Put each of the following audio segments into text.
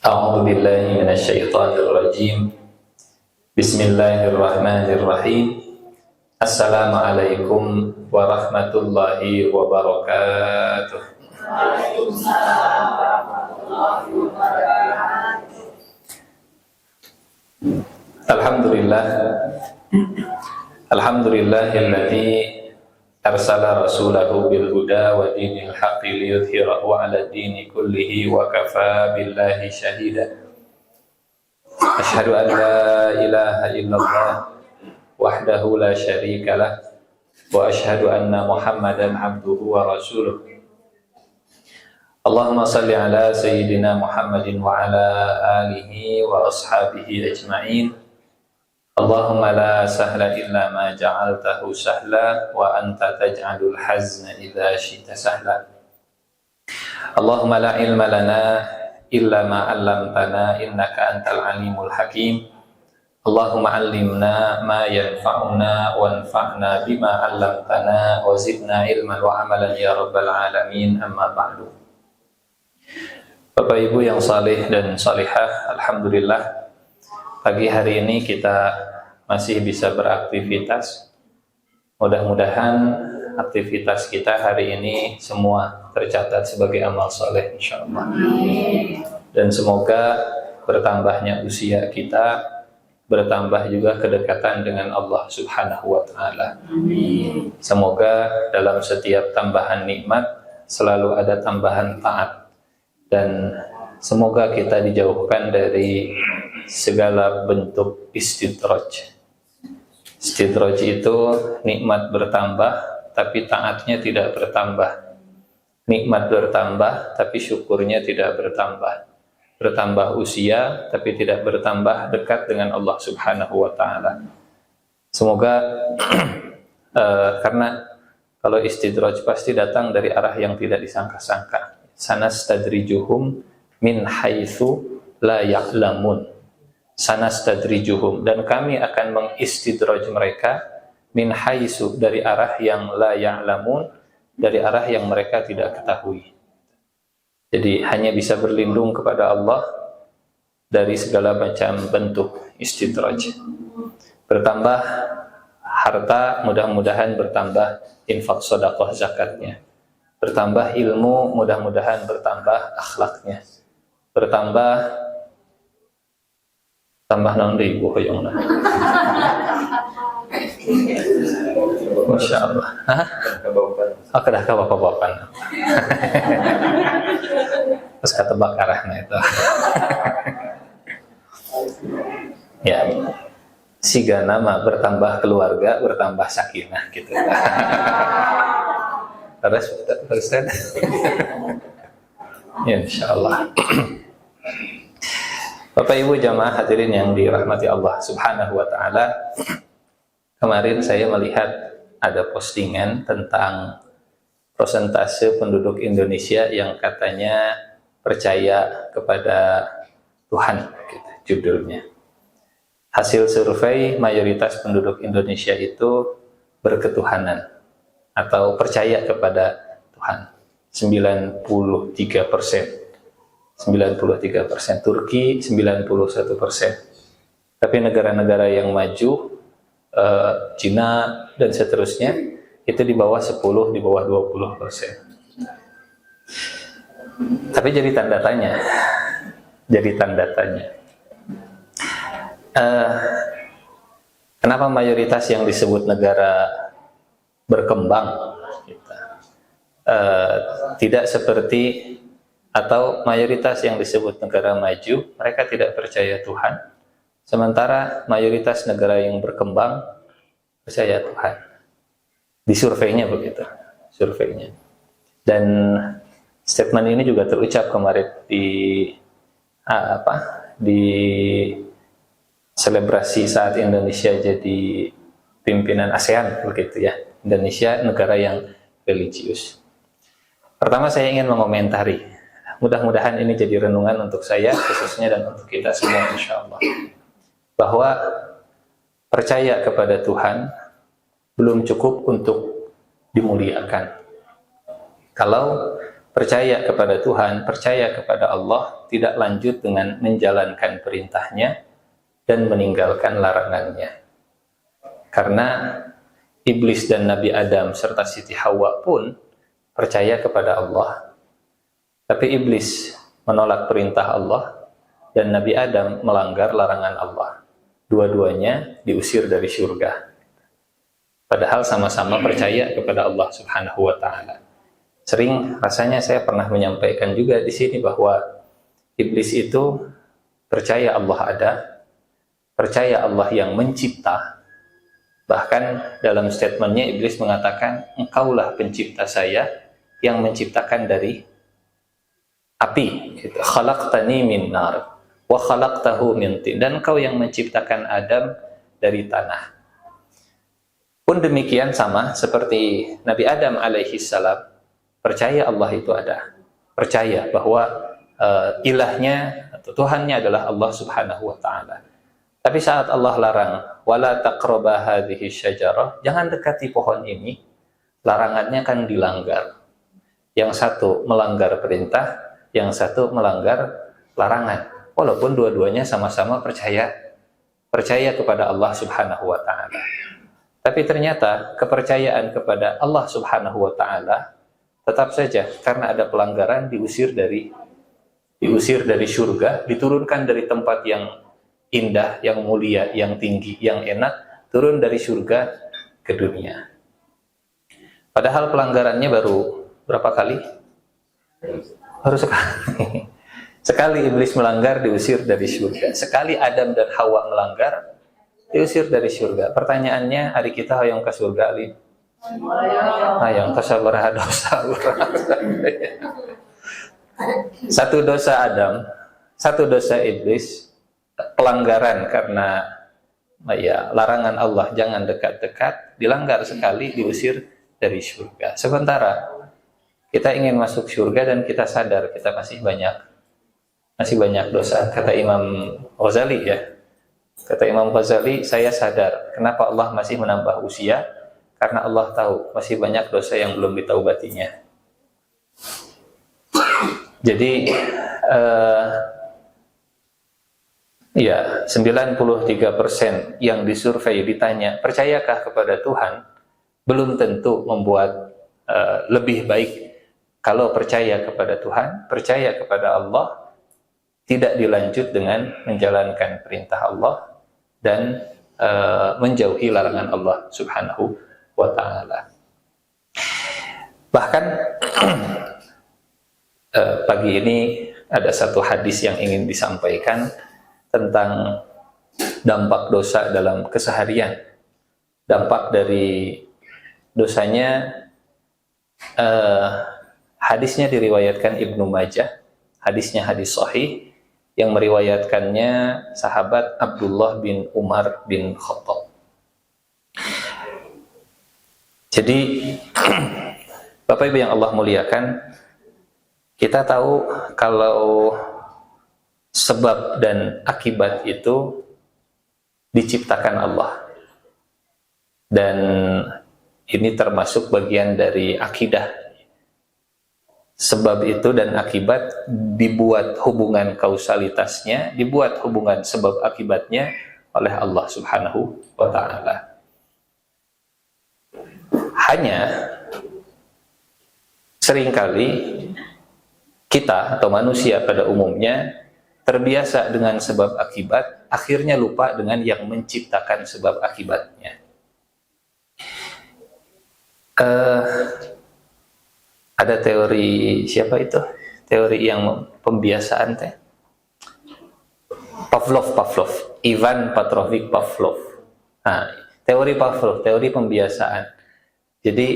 A'udzu billahi minasyaitonir rajim. Bismillahirrahmanirrahim. Assalamualaikum warahmatullahi wabarakatuh. Waalaikumsalam warahmatullahi wabarakatuh. Alhamdulillah. Alhamdulillahilladzi arsala rasulahu bil huda wa dinil haqqi liyudhhirahu 'ala dini kullihi wa kafa billahi shahida. Asyhadu an la ilaha illallah wahdahu la syarika lah wa asyhadu anna Muhammadan 'abduhu wa rasuluh. Allahumma salli ala sayyidina Muhammadin wa ala alihi wa ashabihi ajma'in. Allahumma la sahla illa ma ja'altahu sahla wa anta taj'alul hazna idza syi'ta sahla. Allahumma la ilma lana illa ma 'allamtana innaka antal alimul hakim. Allahumma 'allimna ma yanfa'una wanfa'na bima 'allamtana wa zidna ilman wa amalan ya rabbal alamin. Amma ba'du. Bapak Ibu yang saleh dan salihah, alhamdulillah pagi hari ini kita masih bisa beraktivitas. Mudah-mudahan aktivitas kita hari ini semua tercatat sebagai amal soleh insyaallah. Dan semoga bertambahnya usia kita, bertambah juga kedekatan dengan Allah Subhanahu wa taala. Semoga dalam setiap tambahan nikmat selalu ada tambahan taat, dan semoga kita dijauhkan dari segala bentuk istidraj. Istidraj itu nikmat bertambah tapi taatnya tidak bertambah. Nikmat bertambah tapi syukurnya tidak bertambah. Bertambah usia tapi tidak bertambah dekat dengan Allah Subhanahu wa taala. Semoga karena kalau istidraj pasti datang dari arah yang tidak disangka-sangka. Sanastadrijuhum min haitsu la ya'lamun. Sanastadrijuhum, dan kami akan mengistidraj mereka min haitsu, dari arah yang la ya'lamun, dari arah yang mereka tidak ketahui. Jadi hanya bisa berlindung kepada Allah dari segala macam bentuk istidraj. Bertambah harta, mudah-mudahan bertambah infak sedekah zakatnya. Bertambah ilmu, mudah-mudahan bertambah akhlaknya. Bertambah tambah nang ribu hoyongna. Masya Allah. Aku dah ke bapak-bapak. Terus ketebak arahnya itu. Ya, siga nama bertambah keluarga, bertambah sakinah gitu. Terus Ustaz. Ya, insyaallah. Bapak Ibu jamaah hadirin yang dirahmati Allah Subhanahu wa taala. Kemarin saya melihat ada postingan tentang persentase penduduk Indonesia yang katanya percaya kepada Tuhan, gitu, judulnya. Hasil survei mayoritas penduduk Indonesia itu berketuhanan atau percaya kepada Tuhan. 93%. 93%, Turki 91%. Tapi negara-negara yang maju, Cina dan seterusnya, itu di bawah 10, di bawah 20%. Tapi jadi tanda tanya. Kenapa mayoritas yang disebut negara berkembang tidak seperti, atau mayoritas yang disebut negara maju, mereka tidak percaya Tuhan, sementara mayoritas negara yang berkembang percaya Tuhan. Di surveinya begitu, surveinya. Dan statement ini juga terucap kemarin di selebrasi saat Indonesia jadi pimpinan ASEAN begitu ya. Indonesia negara yang religius. Pertama saya ingin mengomentari. Mudah-mudahan ini jadi renungan untuk saya khususnya dan untuk kita semua insyaallah. Bahwa percaya kepada Tuhan belum cukup untuk dimuliakan. Kalau percaya kepada Tuhan, percaya kepada Allah, tidak lanjut dengan menjalankan perintahnya dan meninggalkan larangannya. Karena iblis dan Nabi Adam serta Siti Hawa pun percaya kepada Allah, tapi iblis menolak perintah Allah dan Nabi Adam melanggar larangan Allah. Dua-duanya diusir dari surga. Padahal sama-sama percaya kepada Allah Subhanahu wa Ta'ala. Sering rasanya saya pernah menyampaikan juga di sini bahwa iblis itu percaya Allah ada, percaya Allah yang mencipta. Bahkan dalam statementnya iblis mengatakan, engkaulah pencipta saya yang menciptakan dari api. Khalaqtani min nar wa khalaqtahu min tin. Dan engkau yang menciptakan Adam dari tanah. Pun demikian sama seperti Nabi Adam alaihi salam, percaya Allah itu ada. Percaya bahwa ilahnya atau Tuhannya adalah Allah Subhanahu wa Ta'ala. Tapi saat Allah larang, wala taqraba hadhihi syajarah, jangan dekati pohon ini, larangannya kan dilanggar. Yang satu melanggar perintah, yang satu melanggar larangan. Walaupun dua-duanya sama-sama percaya kepada Allah Subhanahu wa Ta'ala. Tapi ternyata kepercayaan kepada Allah Subhanahu wa Ta'ala tetap saja karena ada pelanggaran diusir dari surga, diturunkan dari tempat yang indah, yang mulia, yang tinggi, yang enak, turun dari surga ke dunia. Padahal pelanggarannya baru berapa kali? Baru sekali. Sekali iblis melanggar, diusir dari surga. Sekali Adam dan Hawa melanggar, diusir dari surga. Pertanyaannya, hari kita hoyong ke surga, Ali? Hayang ke sabaraha dosa. Satu dosa Adam, satu dosa iblis, pelanggaran karena larangan Allah jangan dekat-dekat, dilanggar sekali, diusir dari surga. Sementara kita ingin masuk surga dan kita sadar kita masih banyak dosa. Kata Imam Ghazali Kata Imam Ghazali, saya sadar kenapa Allah masih menambah usia, karena Allah tahu masih banyak dosa yang belum ditaubatinya. Jadi 93% yang disurvei ditanya, percayakah kepada Tuhan? Belum tentu membuat lebih baik. Kalau percaya kepada Tuhan, percaya kepada Allah, tidak dilanjut dengan menjalankan perintah Allah dan menjauhi larangan Allah Subhanahu wa Ta'ala. Bahkan pagi ini ada satu hadis yang ingin disampaikan tentang dampak dosa dalam keseharian. Dampak dari dosanya, hadisnya diriwayatkan Ibnu Majah, hadisnya hadis sahih, yang meriwayatkannya sahabat Abdullah bin Umar bin Khattab. Jadi Bapak Ibu yang Allah muliakan, kita tahu kalau sebab dan akibat itu diciptakan Allah. Dan ini termasuk bagian dari akidah. Sebab itu dan akibat dibuat hubungan kausalitasnya, dibuat hubungan sebab akibatnya oleh Allah Subhanahu wa Ta'ala. Hanya seringkali kita atau manusia pada umumnya terbiasa dengan sebab akibat, akhirnya lupa dengan yang menciptakan sebab akibatnya. Ada teori, siapa itu? Teori yang pembiasaan teh. Pavlov, Ivan Petrovich Pavlov. Nah, teori Pavlov, teori pembiasaan. Jadi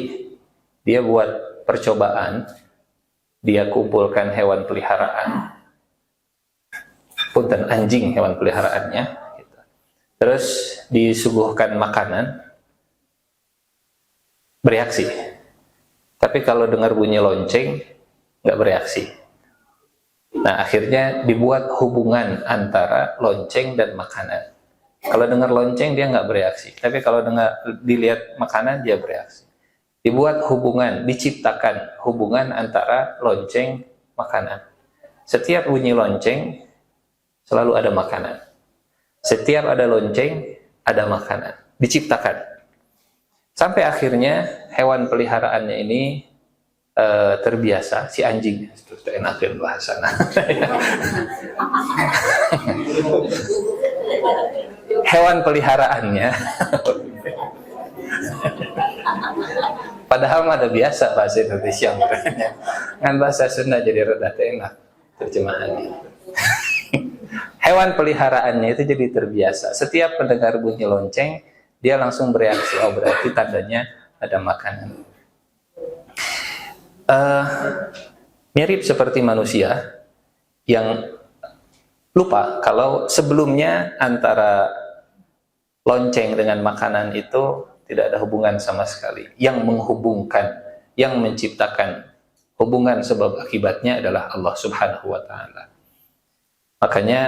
dia buat percobaan, dia kumpulkan hewan peliharaan, punten anjing hewan peliharaannya, gitu. Terus disuguhkan makanan, bereaksi. Tapi kalau dengar bunyi lonceng, nggak bereaksi. Nah, akhirnya dibuat hubungan antara lonceng dan makanan. Kalau dengar lonceng, dia nggak bereaksi. Tapi kalau dilihat makanan, dia bereaksi. dibuat hubungan, diciptakan hubungan antara lonceng makanan. Setiap bunyi lonceng selalu ada makanan. Setiap ada lonceng ada makanan, diciptakan. Sampai akhirnya hewan peliharaannya ini terbiasa, si anjing, terus enakin bahasana. Hewan peliharaannya padahal ada biasa bahasa Indonesia kan bahasa Sunda jadi rada enak terjemahannya. Hewan peliharaannya itu jadi terbiasa, setiap mendengar bunyi lonceng dia langsung bereaksi, oh berarti tandanya ada makanan. Mirip seperti manusia yang lupa kalau sebelumnya antara lonceng dengan makanan itu tidak ada hubungan sama sekali. Yang menghubungkan, yang menciptakan hubungan sebab akibatnya adalah Allah Subhanahu wa Ta'ala. Makanya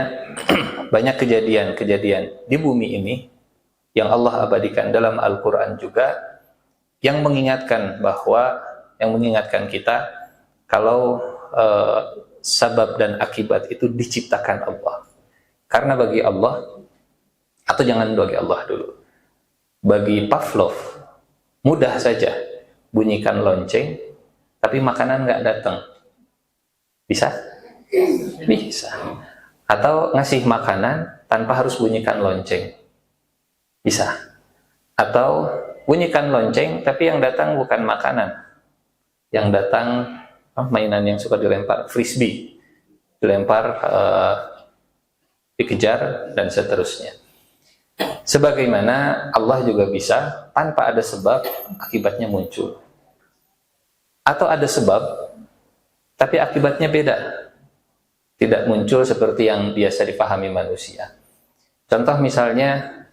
banyak kejadian-kejadian di bumi ini yang Allah abadikan dalam Al-Quran juga yang mengingatkan kita kalau sabab dan akibat itu diciptakan Allah. Karena bagi Allah, atau jangan bagi Allah dulu, bagi Pavlov mudah saja bunyikan lonceng tapi makanan nggak datang. Bisa? Bisa. Atau ngasih makanan tanpa harus bunyikan lonceng. Bisa. Atau bunyikan lonceng tapi yang datang bukan makanan, yang datang mainan yang suka dilempar, frisbee, dilempar, dikejar dan seterusnya. Sebagaimana Allah juga bisa tanpa ada sebab akibatnya muncul, atau ada sebab tapi akibatnya beda, tidak muncul seperti yang biasa dipahami manusia. Contoh misalnya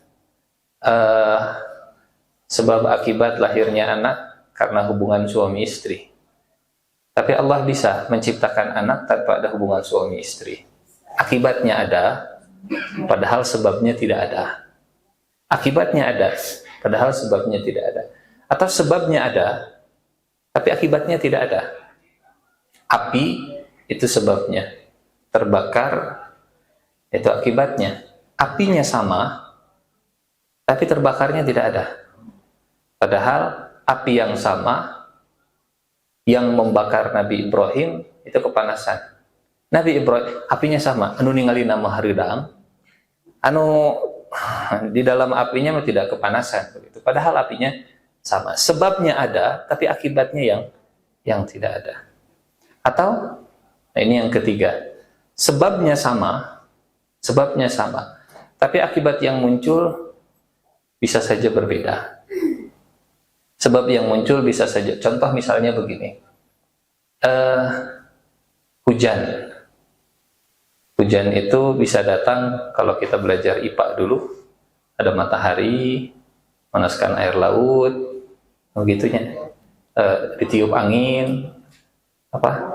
sebab akibat lahirnya anak karena hubungan suami istri. Tapi Allah bisa menciptakan anak tanpa ada hubungan suami istri. Akibatnya ada, padahal sebabnya tidak ada. Akibatnya ada, padahal sebabnya tidak ada. Atau sebabnya ada, tapi akibatnya tidak ada. Api itu sebabnya, terbakar itu akibatnya. Apinya sama, tapi terbakarnya tidak ada. Padahal api yang sama yang membakar Nabi Ibrahim itu kepanasan. Nabi Ibrahim apinya sama, anu ningali nama hareudang, anu di dalam apinya tidak kepanasan begitu. Padahal apinya sama. Sebabnya ada, tapi akibatnya yang tidak ada. Atau nah ini yang ketiga. Sebabnya sama, tapi akibat yang muncul bisa saja berbeda. Sebab yang muncul bisa saja. Contoh misalnya begini. Hujan. Hujan itu bisa datang kalau kita belajar IPA dulu. Ada matahari, manaskan air laut, begitunya. Ditiup angin,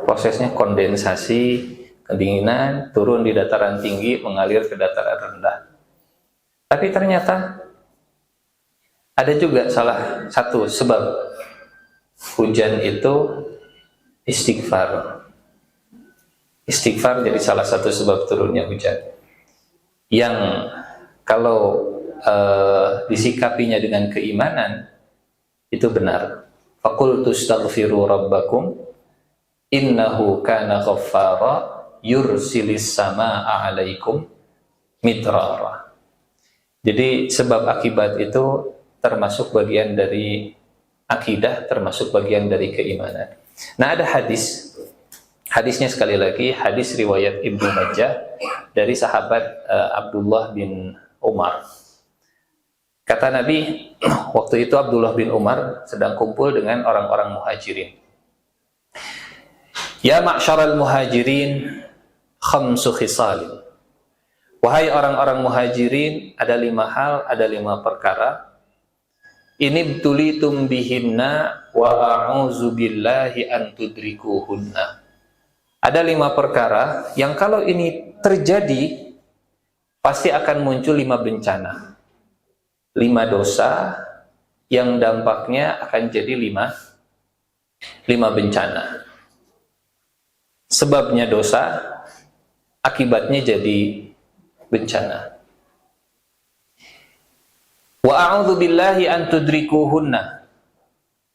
prosesnya kondensasi, kedinginan, turun di dataran tinggi, mengalir ke dataran rendah. Tapi ternyata ada juga salah satu sebab hujan itu istighfar. Istighfar jadi salah satu sebab turunnya hujan. Yang kalau disikapinya dengan keimanan itu benar. Faqultu astaghfiru rabbakum innahu kana ghaffara yursilis samaa'a 'alaikum midrara. Jadi sebab akibat itu termasuk bagian dari akidah, termasuk bagian dari keimanan. Nah, ada hadisnya sekali lagi, hadis riwayat Ibnu Majah dari sahabat Abdullah bin Umar. Kata Nabi, waktu itu Abdullah bin Umar sedang kumpul dengan orang-orang muhajirin. Ya ma'syaral muhajirin, khamsu khisalin. Wahai orang-orang muhajirin, ada 5 hal, ada 5 perkara. Ini btulitum bihinna wa a'udzu billahi an tudrikuhunna. Ada 5 perkara yang kalau ini terjadi pasti akan muncul 5 bencana, 5 dosa yang dampaknya akan jadi lima bencana. Sebabnya dosa, akibatnya jadi bencana. Wa a'udzu billahi an tudrikuhunna.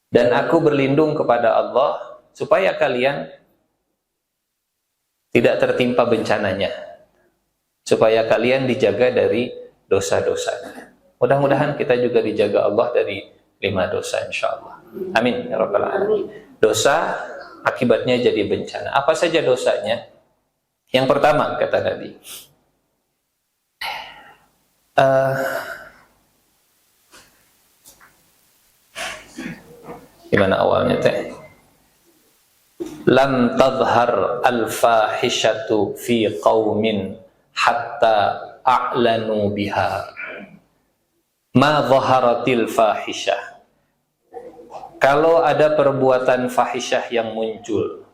Dan aku berlindung kepada Allah supaya kalian tidak tertimpa bencananya. Supaya kalian dijaga dari dosa-dosanya. Mudah-mudahan kita juga dijaga Allah dari 5 dosa insyaallah. Amin ya rabbal alamin. Dosa akibatnya jadi bencana. Apa saja dosanya? Yang pertama kata Nabi, gimana awalnya teh? Lam tadhhar al-fahishatu fi qaumin hatta a'lanu biha ma dhaharatil fahishah. Kalau ada perbuatan fahisyah yang muncul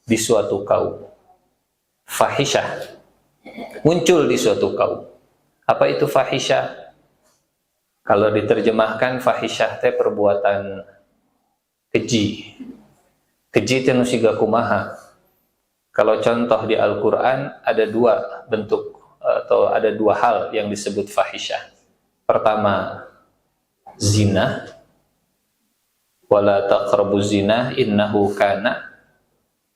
di suatu kaum, fahisyah muncul di suatu kaum. Apa itu fahisyah? Kalau diterjemahkan fahisyah teh perbuatan keji. Keji teh nu siga kumaha. Kalau contoh di Al-Qur'an ada 2 bentuk atau ada 2 hal yang disebut fahisyah. Pertama, zina. Wala taqrabuz zina innahu kana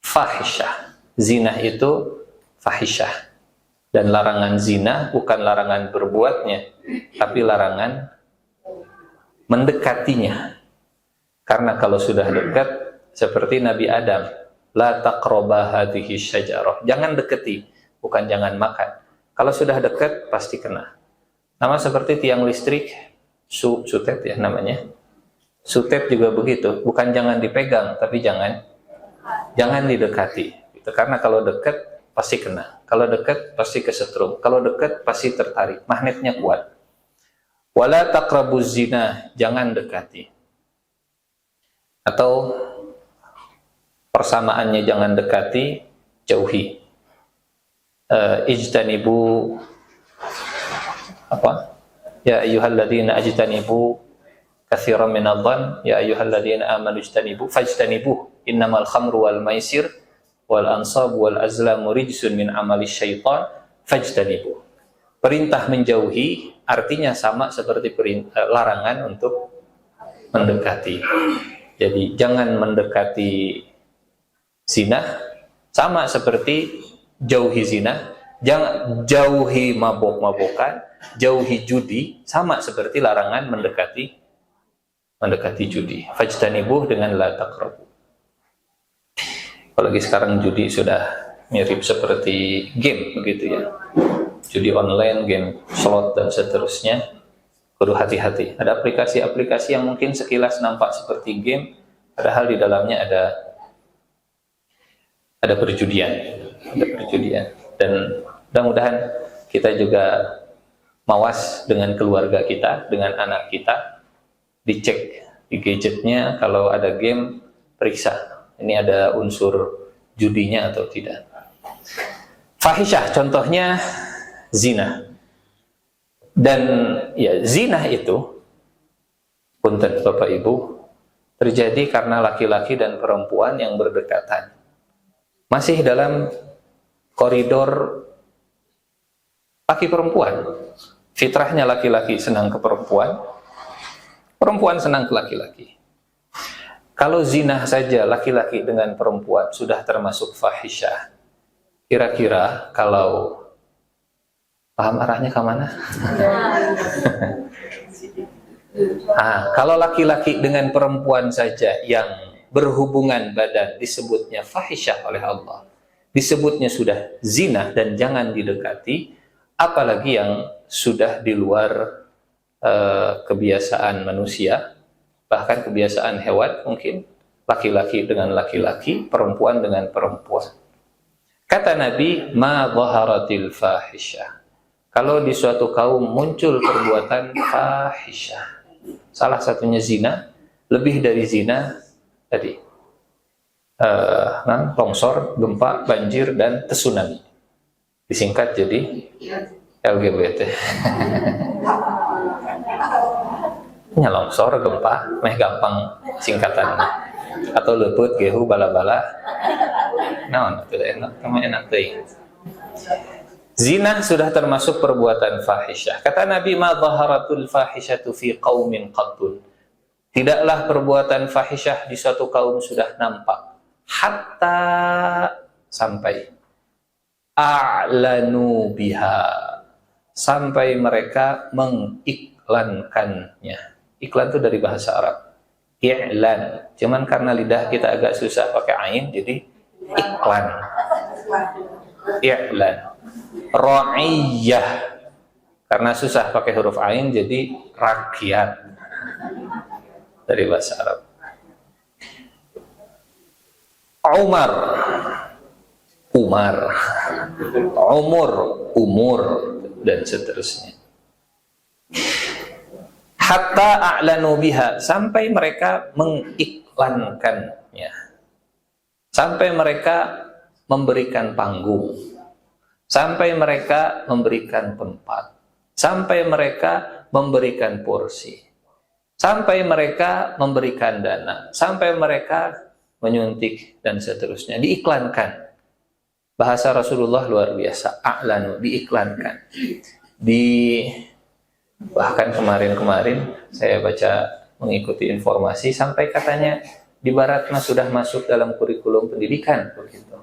fahisyah. Zina itu fahisyah. Dan larangan zina bukan larangan berbuatnya, tapi larangan mendekatinya. Karena kalau sudah dekat, seperti Nabi Adam, la taqraba hadhihi syajarah. Jangan deketi, bukan jangan makan. Kalau sudah dekat pasti kena. Nama seperti tiang listrik, sutet ya namanya. Sutet juga begitu, bukan jangan dipegang, tapi jangan didekati. Gitu. Karena kalau dekat pasti kena. Kalau dekat pasti kesetrum. Kalau dekat pasti tertarik. Magnetnya kuat. Wala taqrabuz zina, jangan dekati. Atau persamaannya jangan dekati, jauhi. Ijtanibu apa? Ya ayyuhalladzina ajtanibu katsiran minadh-dhann, ya ayyuhalladzina amanu ijtanibu fajtanibu innamal khamru wal maisir wal ansab wal azlamu rijsun min amali syaitan fajtanibu. Perintah menjauhi artinya sama seperti larangan untuk mendekati. Jadi jangan mendekati zina, sama seperti jauhi zina, jangan jauhi mabok-mabokan, jauhi judi, sama seperti larangan mendekati judi. Fajtanibuh dengan la taqrabu. Apalagi sekarang judi sudah mirip seperti game begitu ya. Judi online, game slot dan seterusnya. Kudu hati-hati. Ada aplikasi-aplikasi yang mungkin sekilas nampak seperti game, padahal di dalamnya ada perjudian. Dan mudah-mudahan kita juga mawas dengan keluarga kita, dengan anak kita, dicek di gadgetnya kalau ada game, periksa. Ini ada unsur judinya atau tidak. Fahisyah contohnya zina. Dan ya zina itu, punten Bapak Ibu, terjadi karena laki-laki dan perempuan yang berdekatan. Masih dalam koridor laki perempuan. Fitrahnya laki-laki senang ke perempuan, perempuan senang ke laki-laki. Kalau zina saja laki-laki dengan perempuan sudah termasuk fahisyah. Kira-kira kalau paham arahnya ke mana? Kalau laki-laki dengan perempuan saja yang berhubungan badan disebutnya fahisyah oleh Allah, disebutnya sudah zina dan jangan didekati, apalagi yang sudah di luar kebiasaan manusia, bahkan kebiasaan hewan mungkin, laki-laki dengan laki-laki, perempuan dengan perempuan. Kata Nabi, ma dhaharatil fahisyah. Kalau di suatu kaum muncul perbuatan fahisyah, salah satunya zina, lebih dari zina tadi, longsor, gempa, banjir, dan tsunami. Disingkat jadi LGBT. nya longsor gempa meh gampang singkatannya atau leupeut gehu bala-bala naon teu enak tama enak teuing. Zina sudah termasuk perbuatan fahisyah. Kata Nabi, ma dhaharatul fahisyatu fi qaumin qattun. Tidaklah perbuatan fahisyah di suatu kaum sudah nampak hatta sampai a'lanu biha, sampai mereka mengiklankannya. Iklan itu dari bahasa Arab. I'lan. Cuman karena lidah kita agak susah pakai ain, jadi iklan. I'lan. Ra'iyah. Karena susah pakai huruf ain, jadi rakyat. Dari bahasa Arab. Umar. Umar. Umur. Umur. Dan seterusnya. Hatta a'lanu biha, sampai mereka mengiklankannya, sampai mereka memberikan panggung, sampai mereka memberikan tempat, sampai mereka memberikan porsi, sampai mereka memberikan dana, sampai mereka menyuntik dan seterusnya, diiklankan. Bahasa Rasulullah luar biasa, a'lanu, diiklankan. Bahkan kemarin saya baca mengikuti informasi sampai katanya di Barat sudah masuk dalam kurikulum pendidikan begitu.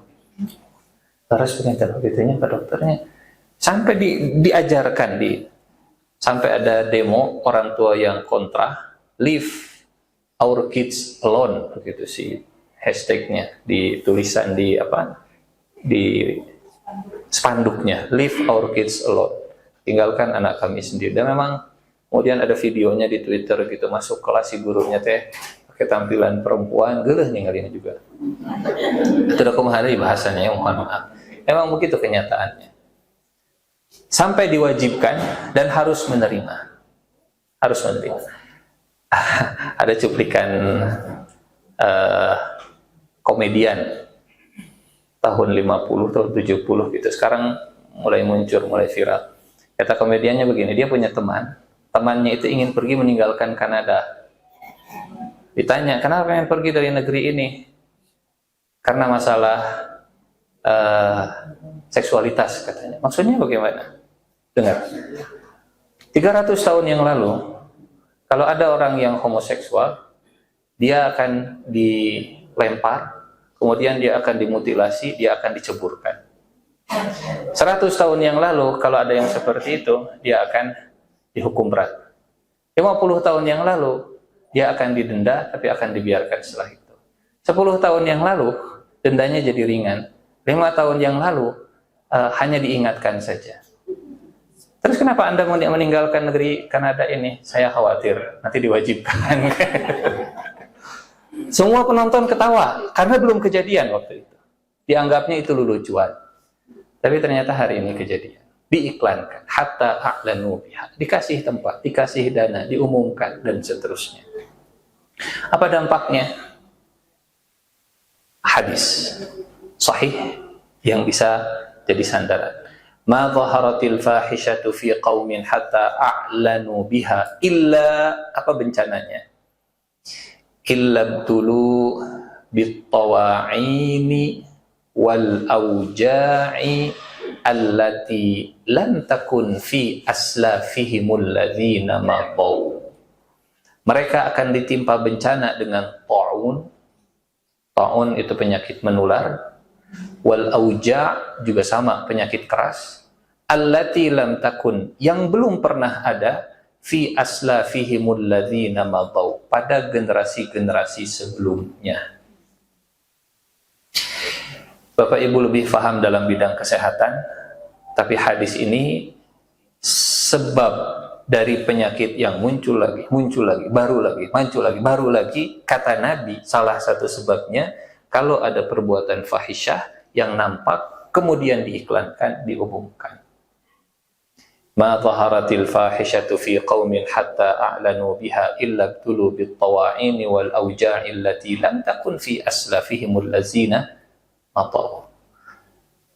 Terus begitunya Pak dokternya sampai diajarkan sampai ada demo orang tua yang kontra, leave our kids alone begitu sih hashtagnya, di tulisan di spanduknya, leave our kids alone. Tinggalkan anak kami sendiri. Dan memang kemudian ada videonya di Twitter gitu, masuk kelas si gurunya teh pakai tampilan perempuan, geuleuh ninggalin juga. Itu kumaha deui bahasanya, mohon maaf. Memang begitu kenyataannya. Sampai diwajibkan dan harus menerima. Harus menerima. Ada cuplikan komedian tahun 50 tahun 70 gitu. Sekarang mulai muncul, mulai viral. Kata komediannya begini, dia punya temannya itu ingin pergi meninggalkan Kanada. Ditanya, kenapa pengen pergi dari negeri ini? Karena masalah seksualitas katanya. Maksudnya bagaimana? Dengar. 300 tahun yang lalu, kalau ada orang yang homoseksual, dia akan dilempar, kemudian dia akan dimutilasi, dia akan diceburkan. 100 tahun yang lalu kalau ada yang seperti itu, dia akan dihukum berat. 50 tahun yang lalu dia akan didenda, tapi akan dibiarkan setelah itu. 10 tahun yang lalu dendanya jadi ringan. 5 tahun yang lalu hanya diingatkan saja. Terus kenapa Anda meninggalkan negeri Kanada ini? Saya khawatir nanti diwajibkan. Semua penonton ketawa karena belum kejadian waktu itu. Dianggapnya itu lelucuan. Tapi ternyata hari ini kejadian. Diiklankan. Hatta a'lanu biha. Dikasih tempat, dikasih dana, diumumkan, dan seterusnya. Apa dampaknya? Hadis sahih yang bisa jadi sandaran. Ma dhaharatil fahishatu fi qaumin hatta a'lanu biha illa, apa bencananya? Illa btulu bit-tawa'ini wal auja'i allati lam takun fi aslafihimul ladzina madaw. Mereka akan ditimpa bencana dengan ta'un. Ta'un itu penyakit menular. Wal auja' juga sama, penyakit keras. Allati lam takun, yang belum pernah ada fi aslafihimul ladzina madaw, pada generasi-generasi sebelumnya. Bapak Ibu lebih paham dalam bidang kesehatan, tapi hadis ini sebab dari penyakit yang muncul lagi, baru lagi, baru lagi. Kata Nabi, salah satu sebabnya kalau ada perbuatan fahisyah yang nampak, kemudian diiklankan, diumumkan. Ma dhaharatil fahishatu fi qaumin hatta a'lanu biha illa btulu bit-tawa'ini wal auja'i allati lam takun fi aslafihimul ladzina atau.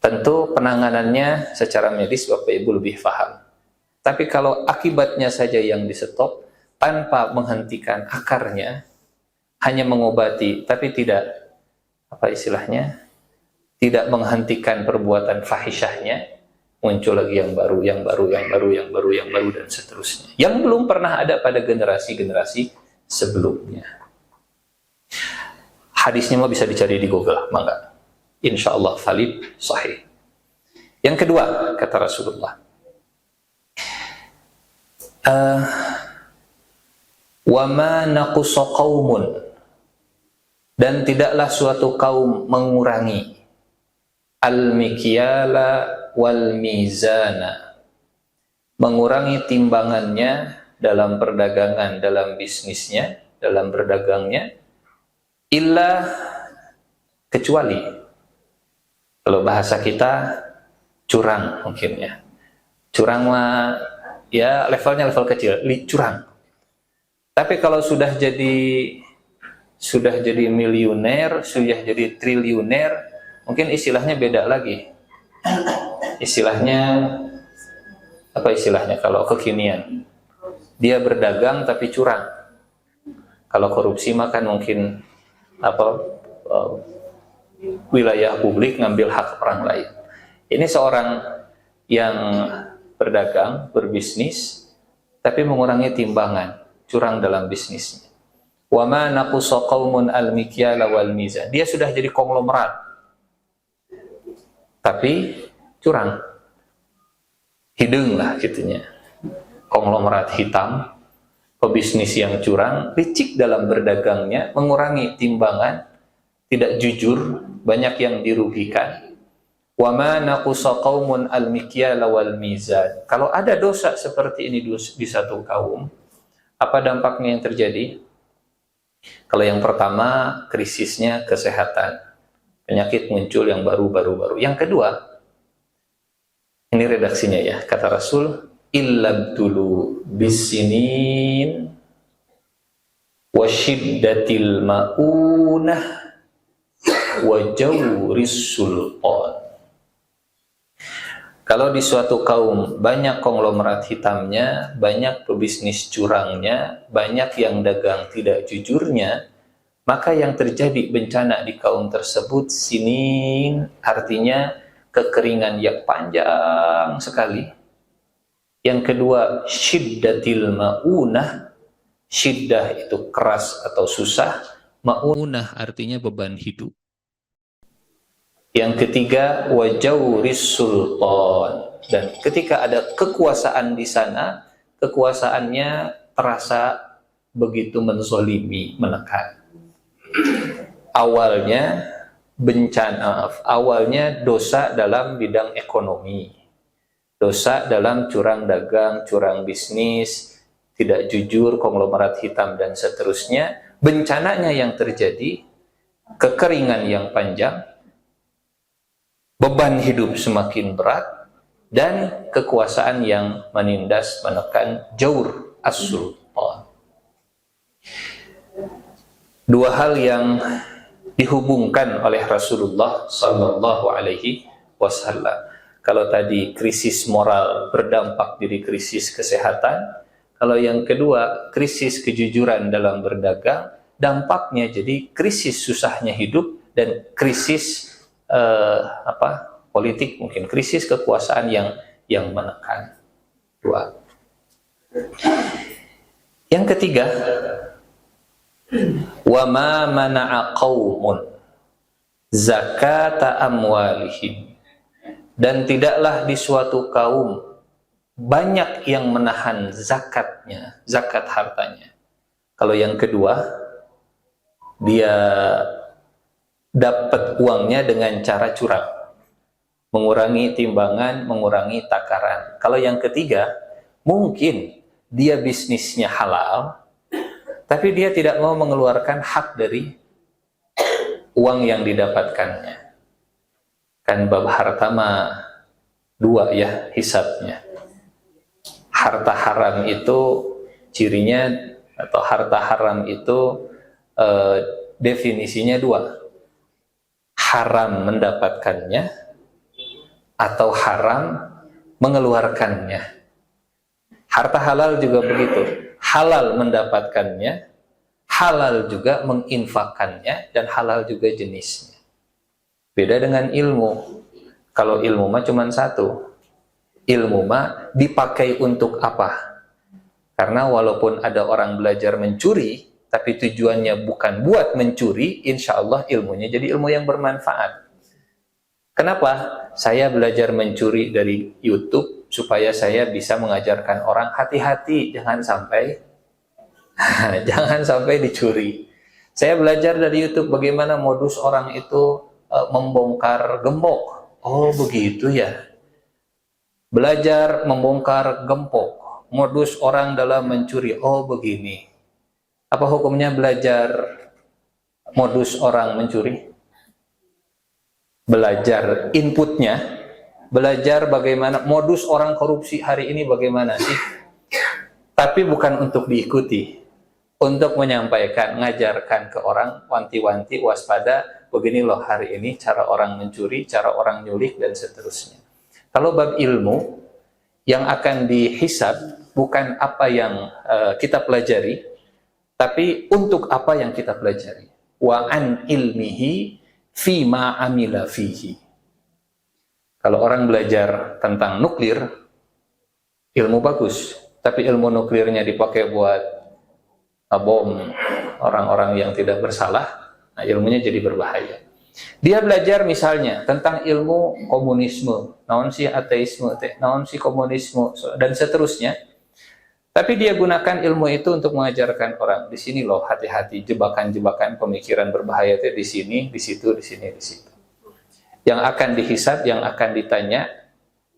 Tentu penanganannya secara medis Bapak Ibu lebih paham. Tapi kalau akibatnya saja yang di stop, tanpa menghentikan akarnya, hanya mengobati, tapi tidak, apa istilahnya, tidak menghentikan perbuatan fahisyahnya, muncul lagi yang baru, yang baru, yang baru, yang baru, yang baru, dan seterusnya. Yang belum pernah ada pada generasi-generasi sebelumnya. Hadisnya mah bisa dicari di Google, mangga. Insya Allah valid, sahih. Yang kedua, kata Rasulullah, wa ma naqusa qaumun, dan tidaklah suatu kaum mengurangi al-mikyala wal mizana, mengurangi timbangannya dalam perdagangan, dalam bisnisnya, dalam berdagangnya, illa, kecuali, kalau bahasa kita curang mungkin ya. Curang mah ya levelnya level kecil, curang. Tapi kalau sudah jadi miliuner, sudah jadi triliuner, mungkin istilahnya beda lagi. Istilahnya apa istilahnya kalau kekinian? Dia berdagang tapi curang. Kalau korupsi mah kan mungkin wilayah publik ngambil hak orang lain. Ini seorang yang berdagang, berbisnis, tapi mengurangi timbangan, curang dalam bisnisnya. Wa ma naqusa qaumun al-mikyala wal mizan. Dia sudah jadi konglomerat, tapi curang. Hidung lah gitunya. Konglomerat hitam, pebisnis yang curang, licik dalam berdagangnya, mengurangi timbangan, tidak jujur, banyak yang dirugikan. Wa ma naqusa qaumun al-mikyala wal mizan. Kalau ada dosa seperti ini di satu kaum, apa dampaknya yang terjadi? Kalau yang pertama, krisisnya kesehatan. Penyakit muncul yang baru. Yang kedua, ini redaksinya ya, kata Rasul, illabtulu bisinin wa syiddatil ma'unah wa jawris sultan. Kalau di suatu kaum banyak konglomerat hitamnya, banyak pebisnis curangnya, banyak yang dagang tidak jujurnya, maka yang terjadi bencana di kaum tersebut, sinin, artinya kekeringan yang panjang sekali. Yang kedua, syiddatil ma'unah, syiddah itu keras atau susah, ma'unah artinya beban hidup. Yang ketiga, wajawris sultan, dan ketika ada kekuasaan di sana, kekuasaannya terasa begitu menzolimi, menekan. Awalnya bencana, awalnya dosa dalam bidang ekonomi, dosa dalam curang dagang, curang bisnis, tidak jujur, konglomerat hitam, dan seterusnya. Bencananya yang terjadi, kekeringan yang panjang, beban hidup semakin berat, dan kekuasaan yang menindas, menekan, jaur as-sultan. Dua hal yang dihubungkan oleh Rasulullah Sallallahu Alaihi Wasallam. Kalau tadi krisis moral berdampak dari krisis kesehatan, kalau yang kedua krisis kejujuran dalam berdagang, dampaknya jadi krisis susahnya hidup dan krisis politik, mungkin krisis kekuasaan yang menekan. Dua. Yang ketiga, wa ma mana'a qaumun zakata amwalihim, dan tidaklah di suatu kaum banyak yang menahan zakatnya, zakat hartanya. Kalau yang kedua, dia dapat uangnya dengan cara curang, mengurangi timbangan, mengurangi takaran. Kalau yang ketiga, mungkin dia bisnisnya halal, tapi dia tidak mau mengeluarkan hak dari uang yang didapatkannya. Kan bab harta mah dua ya hisabnya. Harta haram itu cirinya, atau harta haram itu definisinya dua. Haram mendapatkannya atau haram mengeluarkannya. Harta halal juga begitu. halal mendapatkannya, halal juga menginfakkannya, dan halal juga jenisnya. Beda dengan ilmu. Kalau ilmu mah cuma satu. Ilmu mah dipakai untuk apa? Karena walaupun ada orang belajar mencuri, tapi tujuannya bukan buat mencuri, insya Allah ilmunya jadi ilmu yang bermanfaat. Kenapa? Saya belajar mencuri dari YouTube supaya saya bisa mengajarkan orang hati-hati, jangan sampai dicuri. Saya belajar dari YouTube bagaimana modus orang itu membongkar gembok. Oh begitu ya. Belajar membongkar gembok, modus orang dalam mencuri. Oh begini. Apa hukumnya belajar modus orang mencuri? Belajar inputnya, belajar bagaimana modus orang korupsi hari ini bagaimana sih? Tapi bukan untuk diikuti, untuk menyampaikan, ngajarkan ke orang, wanti-wanti, waspada, begini loh hari ini cara orang mencuri, cara orang nyulik, dan seterusnya. Kalau bab ilmu, yang akan dihisab bukan apa yang kita pelajari, tapi untuk apa yang kita pelajari. Wa an ilmihi fima amila fihi. Kalau orang belajar tentang nuklir, ilmu bagus, tapi ilmu nuklirnya dipakai buat bom orang-orang yang tidak bersalah, nah ilmunya jadi berbahaya. Dia belajar misalnya tentang ilmu komunisme, naon si ateisme, naon si komunisme, dan seterusnya. Tapi dia gunakan ilmu itu untuk mengajarkan orang. Di sini loh hati-hati jebakan-jebakan pemikiran berbahaya itu di sini, di situ, di sini, di situ. Yang akan dihisab, yang akan ditanya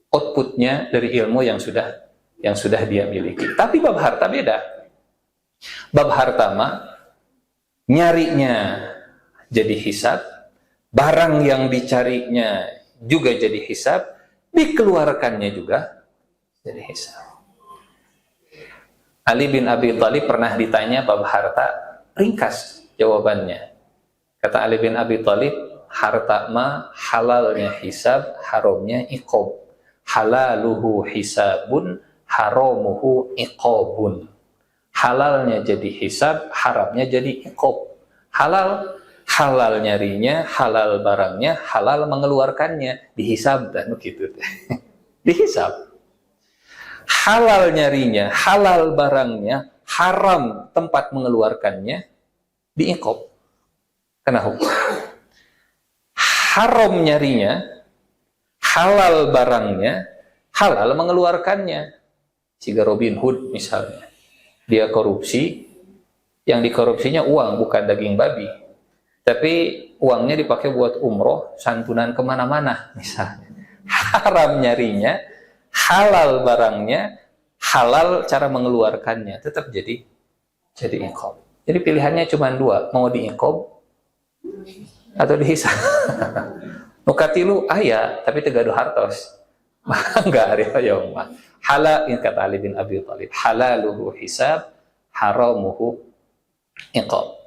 outputnya dari ilmu yang sudah dia miliki. Tapi bab harta beda. Bab harta mah nyarinya jadi hisab, barang yang dicarinya juga jadi hisab, dikeluarkannya juga jadi hisab. Ali bin Abi Thalib pernah ditanya bab harta, ringkas jawabannya. Kata Ali bin Abi Thalib, harta mah halalnya hisab, haramnya iqab. Halaluhu hisabun, haramuhu iqabun. Halalnya jadi hisab, haramnya jadi iqab. Halal nyarinya, halal barangnya, halal mengeluarkannya, dihisab dan begitu. Dihisab. Halal nyarinya, halal barangnya, haram tempat mengeluarkannya, diiqab. Kena hukum. Haram nyarinya, halal barangnya, halal mengeluarkannya. Jika Robin Hood misalnya, dia korupsi, yang dikorupsinya uang bukan daging babi, tapi uangnya dipakai buat umroh, santunan kemana-mana misalnya. Haram nyarinya, halal barangnya, halal cara mengeluarkannya, tetap jadi iqab. Jadi pilihannya cuma dua, mau diiqab atau dihisab. Nukatilu aya, tapi tegaduh hartos. Enggak hari hayong mah. Halal, ini kata Ali bin Abi Thalib, halaluhu hisab, haramuhu iqab.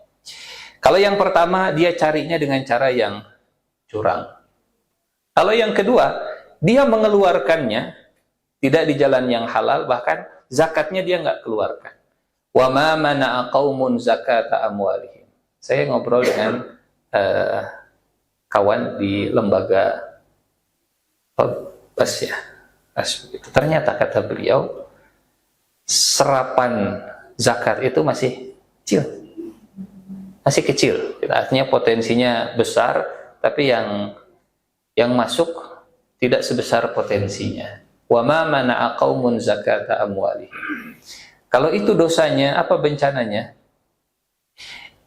Kalau yang pertama, dia carinya dengan cara yang curang. Kalau yang kedua, dia mengeluarkannya tidak di jalan yang halal, bahkan zakatnya dia nggak keluarkan. Wa ma mana'a qaumun zakata amwalihim. Saya ngobrol dengan kawan di lembaga begitu. Ternyata kata beliau, serapan zakat itu masih kecil. Artinya potensinya besar, tapi yang masuk tidak sebesar potensinya. Wa ma mana'a qaumun zakata amwalihim. Kalau itu dosanya, apa bencananya?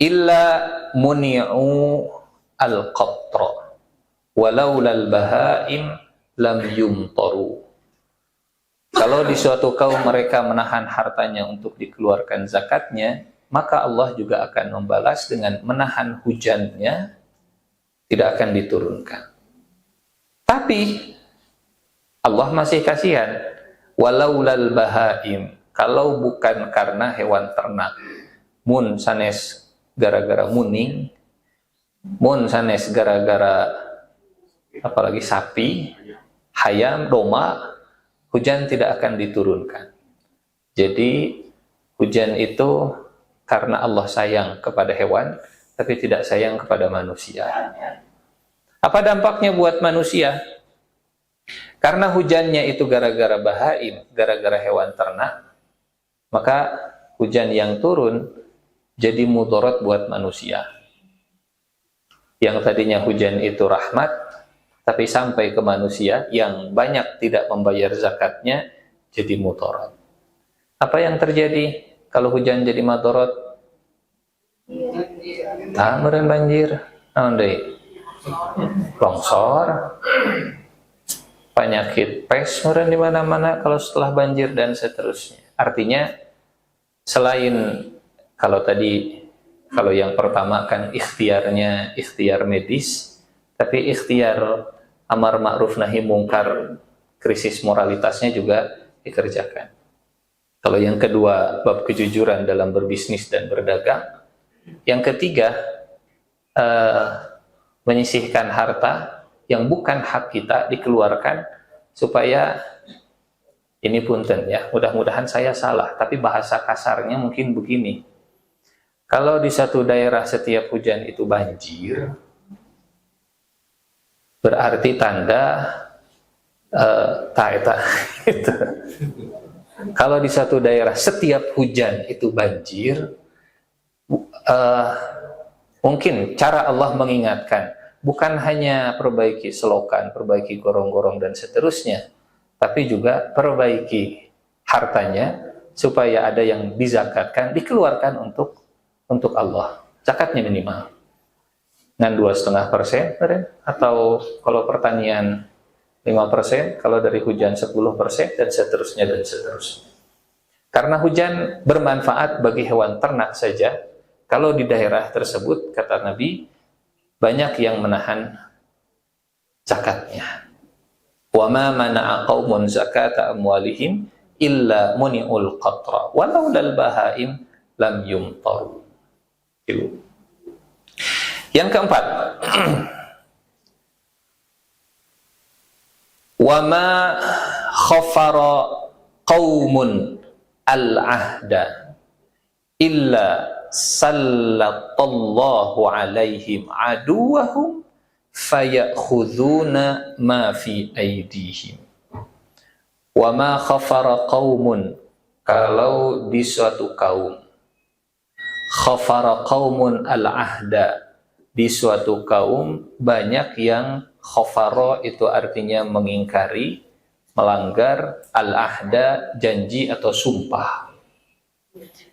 Illa muni'u al-qatra walaulal bahaim lam yumtaru. Kalau di suatu kaum mereka menahan hartanya untuk dikeluarkan zakatnya, maka Allah juga akan membalas dengan menahan hujannya, tidak akan diturunkan. Tapi Allah masih kasihan. Walaulal bahaim, kalau bukan karena hewan ternak, mun sanes gara-gara muning, mun sanes gara-gara apalagi sapi, hayam, domba, hujan tidak akan diturunkan. Jadi hujan itu karena Allah sayang kepada hewan, tapi tidak sayang kepada manusia. Apa dampaknya buat manusia? Karena hujannya itu gara-gara bahaim, gara-gara hewan ternak, maka hujan yang turun jadi mudarat buat manusia. Yang tadinya hujan itu rahmat, tapi sampai ke manusia yang banyak tidak membayar zakatnya, jadi mudarat. Apa yang terjadi kalau hujan jadi mudarat? Meureun banjir, naon deui? Longsor, penyakit pes meureun di mana-mana kalau setelah banjir dan seterusnya. Artinya selain kalau yang pertama kan ikhtiarnya ikhtiar medis, tapi ikhtiar amar ma'ruf nahi mungkar, krisis moralitasnya juga dikerjakan. Kalau yang kedua bab kejujuran dalam berbisnis dan berdagang, yang ketiga menyisihkan harta yang bukan hak kita dikeluarkan supaya ini punten ya, mudah-mudahan saya salah, tapi bahasa kasarnya mungkin begini. Kalau di satu daerah setiap hujan itu banjir, berarti tanda gitu. Kalau di satu daerah setiap hujan itu banjir, mungkin cara Allah mengingatkan, bukan hanya perbaiki selokan, perbaiki gorong-gorong dan seterusnya, tapi juga perbaiki hartanya supaya ada yang dizakatkan, dikeluarkan untuk Allah. Zakatnya minimal dengan 2,5%, atau kalau pertanian 5%, kalau dari hujan 10%, dan seterusnya dan seterusnya. Karena hujan bermanfaat bagi hewan ternak saja, kalau di daerah tersebut, kata Nabi, banyak yang menahan zakatnya. Wa ma mana'a qaumun zakata amwalihim illa muni'ul qatra walau lal bahaim lam yumtaru. Yang keempat, wa ma khafara qaumun al-ahda illa sallallahu alaihim aduwahum fayakhuduna ma fi aidihim. Wa ma khafara qaumun, kalau di suatu kaum, khafara qaumun al-ahda, di suatu kaum banyak yang khafara itu artinya mengingkari, melanggar al-ahda, janji atau sumpah.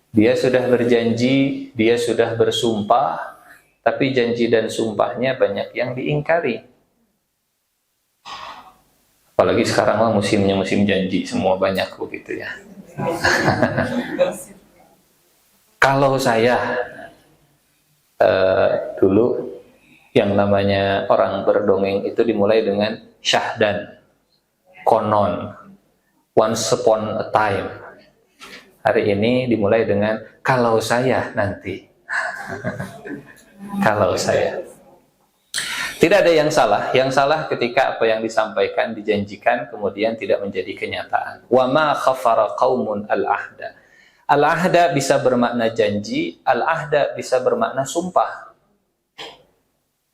Dia sudah berjanji, dia sudah bersumpah, tapi janji dan sumpahnya banyak yang diingkari. Apalagi sekarang lah musimnya musim janji, semua banyak begitu ya. Kalau saya dulu yang namanya orang berdongeng itu dimulai dengan syahdan, konon, once upon a time. Hari ini dimulai dengan kalau saya nanti. Kalau saya. Tidak ada yang salah. Yang salah ketika apa yang disampaikan, dijanjikan, kemudian tidak menjadi kenyataan. Wa ma khafara qaumun al-ahda. Al-ahda bisa bermakna janji, al-ahda bisa bermakna sumpah.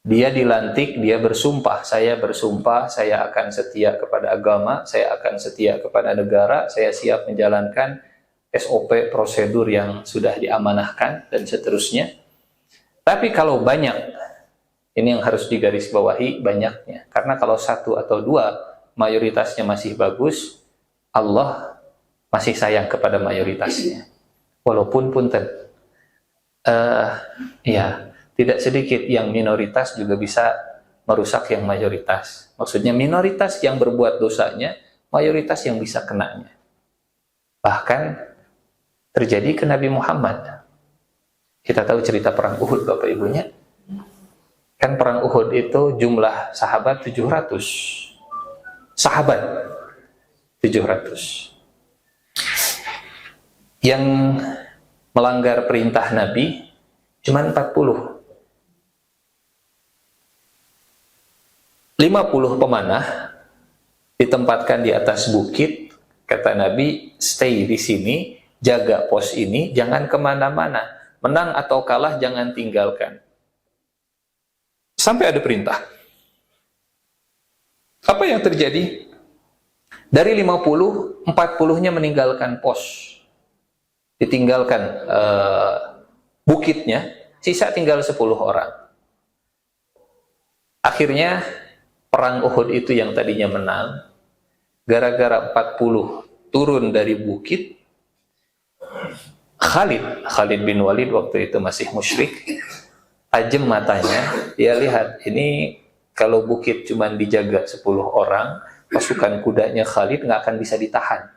Dia dilantik, dia bersumpah, saya akan setia kepada agama, saya akan setia kepada negara, saya siap menjalankan SOP, prosedur yang sudah diamanahkan, dan seterusnya. Tapi kalau banyak, ini yang harus digarisbawahi banyaknya. Karena kalau satu atau dua, mayoritasnya masih bagus, Allah masih sayang kepada mayoritasnya. Walaupun punten, tidak sedikit yang minoritas juga bisa merusak yang mayoritas. Maksudnya minoritas yang berbuat dosanya, mayoritas yang bisa kenanya. Bahkan terjadi ke Nabi Muhammad. Kita tahu cerita perang Uhud, Bapak Ibunya. Kan perang Uhud itu jumlah sahabat 700. Sahabat 700. Yang melanggar perintah Nabi cuma 40. 50 pemanah ditempatkan di atas bukit. Kata Nabi, stay di sini, jaga pos ini, jangan kemana-mana. Menang atau kalah jangan tinggalkan. Sampai ada perintah. Apa yang terjadi? Dari 50, 40-nya meninggalkan pos. Ditinggalkan bukitnya, sisa tinggal 10 orang. Akhirnya perang Uhud itu yang tadinya menang, gara-gara 40 turun dari bukit, Khalid bin Walid waktu itu masih musyrik, tajam matanya, dia lihat ini kalau bukit cuma dijaga 10 orang, pasukan kudanya Khalid nggak akan bisa ditahan.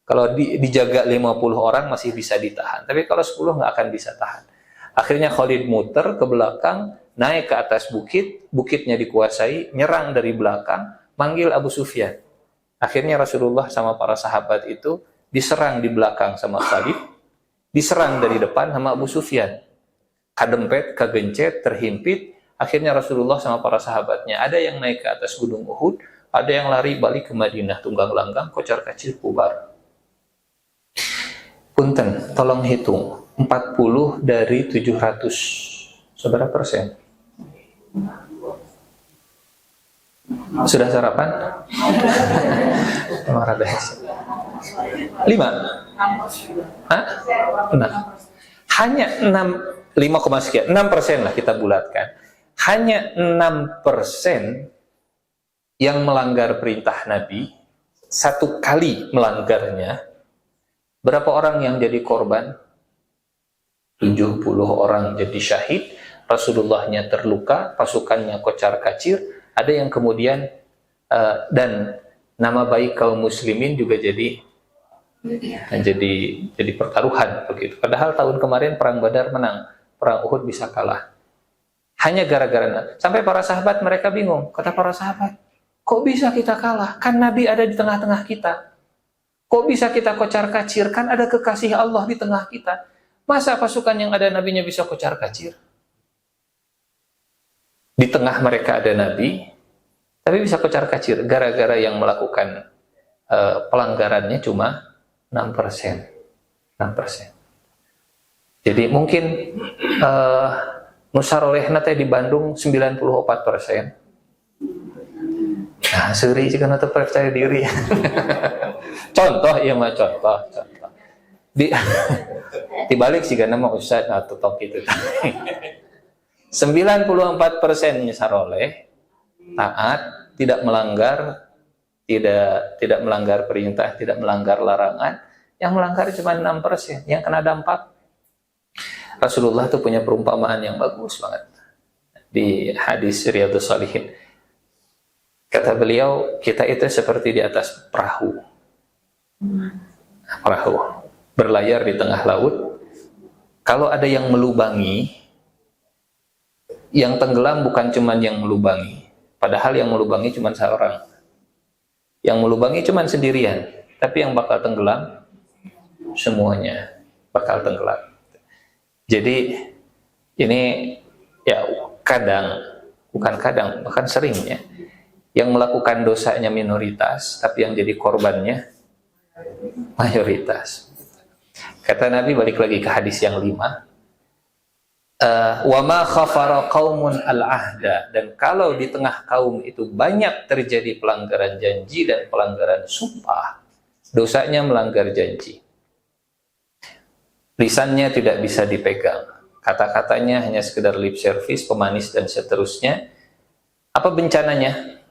Kalau dijaga 50 orang masih bisa ditahan, tapi kalau 10 nggak akan bisa tahan. Akhirnya Khalid muter ke belakang, naik ke atas bukit, bukitnya dikuasai, nyerang dari belakang, manggil Abu Sufyan. Akhirnya Rasulullah sama para sahabat itu diserang di belakang sama Khalid, diserang dari depan sama Abu Sufyan. Kadempet, kagencet, terhimpit. Akhirnya Rasulullah sama para sahabatnya, ada yang naik ke atas gunung Uhud, ada yang lari balik ke Madinah, tunggang langgang, kocar kacir, bubar. Punten, tolong hitung 40 dari 700 seberapa persen? Sudah sarapan? 5? Hah? Benar. Hanya 5, sekian, 6% lah kita bulatkan. Hanya 6% yang melanggar perintah Nabi, satu kali melanggarnya. Berapa orang yang jadi korban? 70 orang jadi syahid, Rasulullahnya terluka, pasukannya kocar kacir, ada yang kemudian dan nama baik kaum muslimin juga jadi pertaruhan begitu. Padahal tahun kemarin perang Badar menang, perang Uhud bisa kalah. Hanya gara-gara sampai para sahabat mereka bingung. Kata para sahabat, kok bisa kita kalah? Kan Nabi ada di tengah-tengah kita. Kok bisa kita kocar kacir? Kan ada kekasih Allah di tengah kita. Masa pasukan yang ada nabinya bisa kocar kacir? Di tengah mereka ada nabi, tapi bisa kocar kacir. Gara-gara yang melakukan pelanggarannya cuma 6%. 6%. Jadi mungkin musarolehna teh di Bandung 94%. Nah, seri jika nanti percaya diri. Contoh, iya mah contoh. Dibalik sih karena mau ustad atau tok itu. 94% saroleh, taat, tidak melanggar, tidak melanggar perintah, tidak melanggar larangan. Yang melanggar cuma 6%, yang kena dampak. Rasulullah tuh punya perumpamaan yang bagus banget di hadis Riyadhus Shalihin. Kata beliau, kita itu seperti di atas perahu. Perahu berlayar di tengah laut. Kalau ada yang melubangi, yang tenggelam bukan cuma yang melubangi, padahal yang melubangi cuma seorang. Yang melubangi cuma sendirian, tapi yang bakal tenggelam semuanya bakal tenggelam. Jadi ini ya bahkan seringnya yang melakukan dosanya minoritas, tapi yang jadi korbannya mayoritas. Kata Nabi, balik lagi ke hadis yang 5, wa ma khafara qaumun al-ahda, dan kalau di tengah kaum itu banyak terjadi pelanggaran janji dan pelanggaran sumpah, dosanya melanggar janji. Lisannya tidak bisa dipegang, kata-katanya hanya sekedar lip service, pemanis dan seterusnya. Apa bencananya?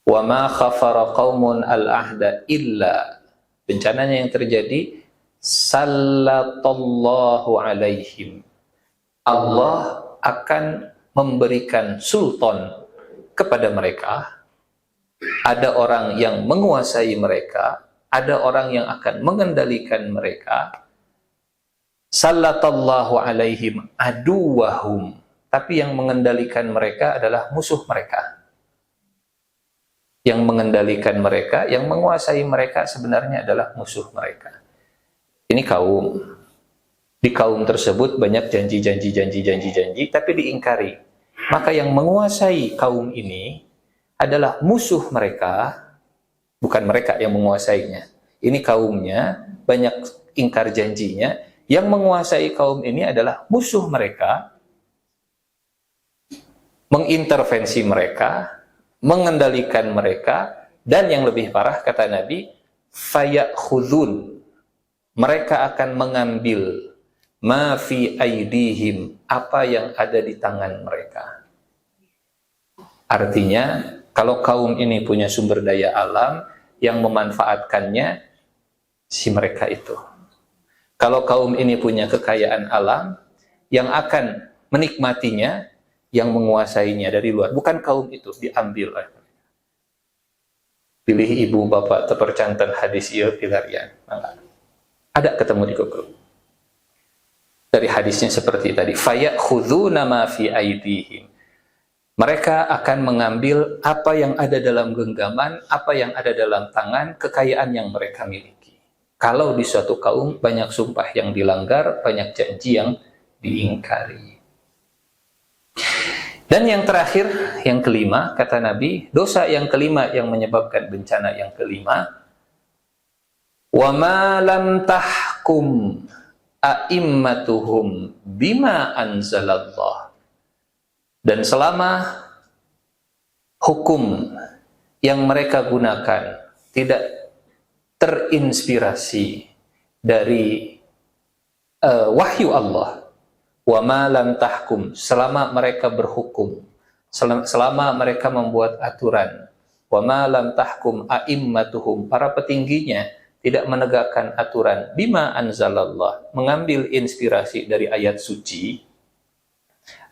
Wa ma khafara qaumun al-ahda illa, bencananya yang terjadi, sallatallahu alaihim, Allah akan memberikan sultan kepada mereka. Ada orang yang menguasai mereka, ada orang yang akan mengendalikan mereka. Sallatallahu alaihim aduwahum, tapi yang mengendalikan mereka adalah musuh mereka. Yang mengendalikan mereka, yang menguasai mereka sebenarnya adalah musuh mereka. Ini kaum. Di kaum tersebut banyak janji, tapi diingkari. Maka yang menguasai kaum ini adalah musuh mereka, bukan mereka yang menguasainya. Ini kaumnya banyak ingkar janjinya, yang menguasai kaum ini adalah musuh mereka, mengintervensi mereka, mengendalikan mereka, dan yang lebih parah kata Nabi, fayakhudun, mereka akan mengambil ma fi aidihim, apa yang ada di tangan mereka. Artinya, kalau kaum ini punya sumber daya alam, yang memanfaatkannya si mereka itu. Kalau kaum ini punya kekayaan alam, yang akan menikmatinya, yang menguasainya dari luar, bukan kaum itu, diambil oleh mereka. Pilih ibu bapak terpercantan hadis iya pilarian. Ada ketemu di Google. Dari hadisnya seperti tadi, fayakhuduna ma fi aidihim. Mereka akan mengambil apa yang ada dalam genggaman, apa yang ada dalam tangan, kekayaan yang mereka miliki. Kalau di suatu kaum banyak sumpah yang dilanggar, banyak janji yang diingkari. Dan yang terakhir, yang kelima, kata Nabi, dosa yang kelima yang menyebabkan bencana yang kelima, wa ma lam tahkum a'immatuhum bima anzalallah. Dan selama hukum yang mereka gunakan tidak terinspirasi dari wahyu Allah, wa ma lam tahkum, selama mereka berhukum, selama mereka membuat aturan, wa ma lam tahkum a'immatuhum, para petingginya tidak menegakkan aturan, bima anzalallah, mengambil inspirasi dari ayat suci.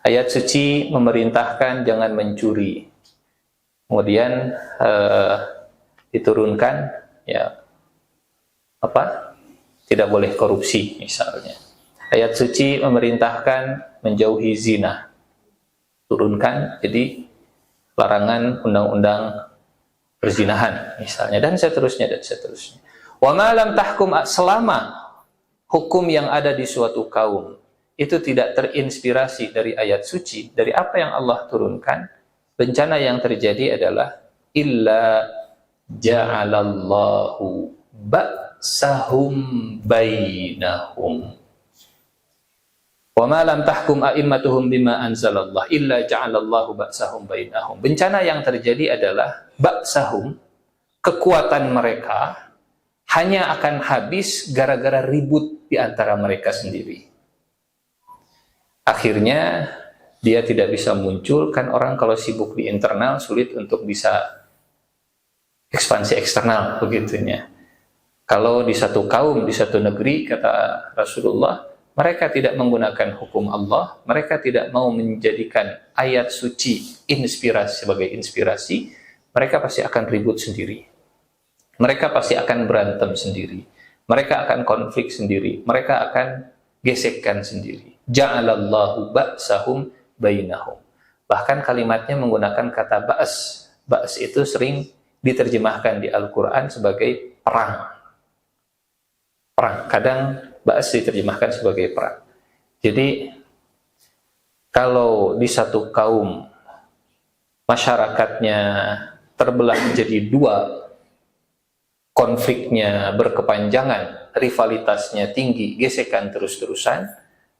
Ayat suci memerintahkan jangan mencuri, kemudian diturunkan ya tidak boleh korupsi misalnya. Ayat suci memerintahkan menjauhi zina, turunkan jadi larangan undang-undang perzinahan misalnya, dan seterusnya dan seterusnya. Wa ma lam tahkum, selama hukum yang ada di suatu kaum itu tidak terinspirasi dari ayat suci, dari apa yang Allah turunkan, bencana yang terjadi adalah illa ja'alallahu ba'sahum bainahum. Wa ma lam tahkum a'immatuhum bima anzalallah illa ja'alallahu ba'sahum bainahum. Bencana yang terjadi adalah ba'sahum, kekuatan mereka hanya akan habis gara-gara ribut di antara mereka sendiri. Akhirnya dia tidak bisa muncul, kan orang kalau sibuk di internal sulit untuk bisa ekspansi eksternal begitunya. Kalau di satu kaum, di satu negeri, kata Rasulullah, mereka tidak menggunakan hukum Allah, mereka tidak mau menjadikan ayat suci inspirasi sebagai inspirasi, mereka pasti akan ribut sendiri. Mereka pasti akan berantem sendiri. Mereka akan konflik sendiri. Mereka akan gesekkan sendiri. Ja'alallahu ba'sahum bainahum. Bahkan kalimatnya menggunakan kata ba's. Ba's itu sering diterjemahkan di Al-Quran sebagai perang. Perang. Kadang ba's diterjemahkan sebagai perang. Jadi, kalau di satu kaum masyarakatnya terbelah menjadi dua, konfliknya berkepanjangan, rivalitasnya tinggi, gesekan terus-terusan,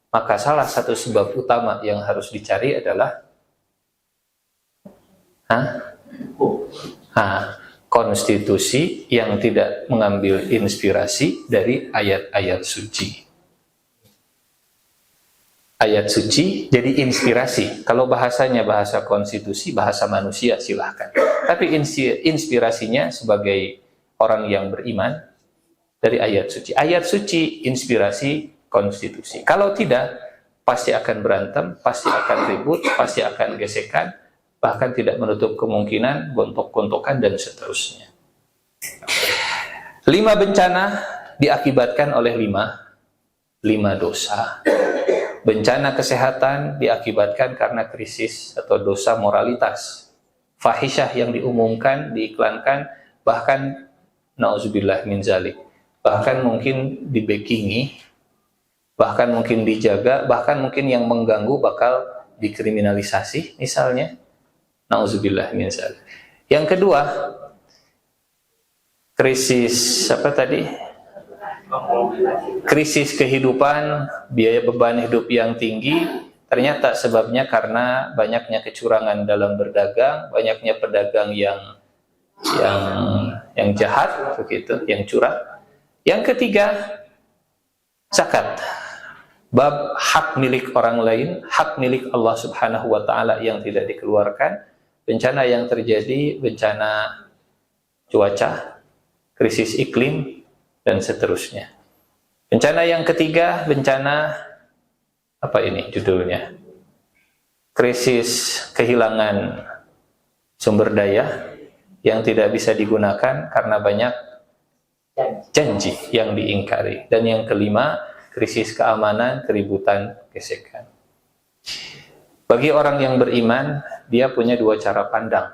maka salah satu sebab utama yang harus dicari adalah konstitusi yang tidak mengambil inspirasi dari ayat-ayat suci. Ayat suci jadi inspirasi. Kalau bahasanya bahasa konstitusi, bahasa manusia silahkan. Tapi inspirasinya sebagai orang yang beriman dari ayat suci. Ayat suci inspirasi konstitusi. Kalau tidak, pasti akan berantem, pasti akan ribut, pasti akan gesekan, bahkan tidak menutup kemungkinan gontok-gontokan dan seterusnya. 5 bencana diakibatkan oleh 5 dosa. Bencana kesehatan diakibatkan karena krisis atau dosa moralitas. Fahisyah yang diumumkan, diiklankan, bahkan na'udzubillah min zalik, bahkan mungkin dibekingi, bahkan mungkin dijaga, bahkan mungkin yang mengganggu bakal dikriminalisasi misalnya. Na'udzubillah min zalik. Yang kedua, krisis krisis kehidupan, biaya beban hidup yang tinggi, ternyata sebabnya karena banyaknya kecurangan dalam berdagang, banyaknya pedagang yang jahat begitu, yang curang. Yang ketiga, zakat. Bab hak milik orang lain, hak milik Allah Subhanahu wa taala yang tidak dikeluarkan, bencana yang terjadi, bencana cuaca, krisis iklim dan seterusnya. Bencana yang ketiga, bencana apa ini judulnya? Krisis kehilangan sumber daya yang tidak bisa digunakan karena banyak janji yang diingkari. Dan yang kelima, krisis keamanan, keributan, gesekan. Bagi orang yang beriman, dia punya dua cara pandang.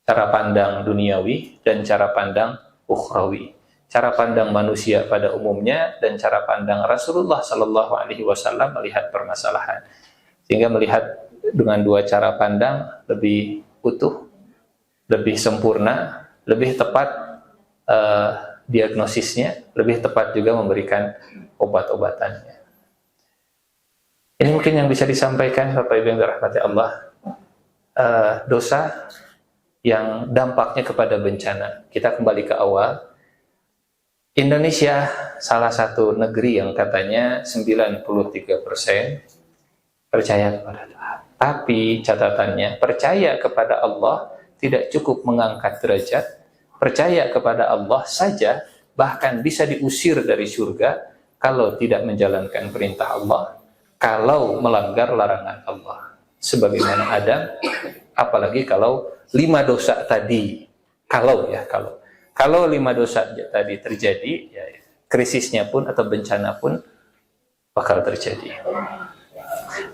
Cara pandang duniawi dan cara pandang ukhrawi. Cara pandang manusia pada umumnya dan cara pandang Rasulullah Sallallahu Alaihi Wasallam melihat permasalahan, sehingga melihat dengan dua cara pandang lebih utuh, lebih sempurna, lebih tepat diagnosisnya, lebih tepat juga memberikan obat-obatannya. Ini mungkin yang bisa disampaikan Bapak Ibu yang dirahmati Allah. Dosa yang dampaknya kepada bencana. Kita kembali ke awal. Indonesia salah satu negeri yang katanya 93% percaya kepada Tuhan. Tapi catatannya, percaya kepada Allah tidak cukup mengangkat derajat. Percaya kepada Allah saja bahkan bisa diusir dari surga kalau tidak menjalankan perintah Allah, kalau melanggar larangan Allah. Sebagaimana Adam, apalagi kalau 5 dosa tadi, kalau 5 dosa tadi terjadi, ya, krisisnya pun atau bencana pun bakal terjadi.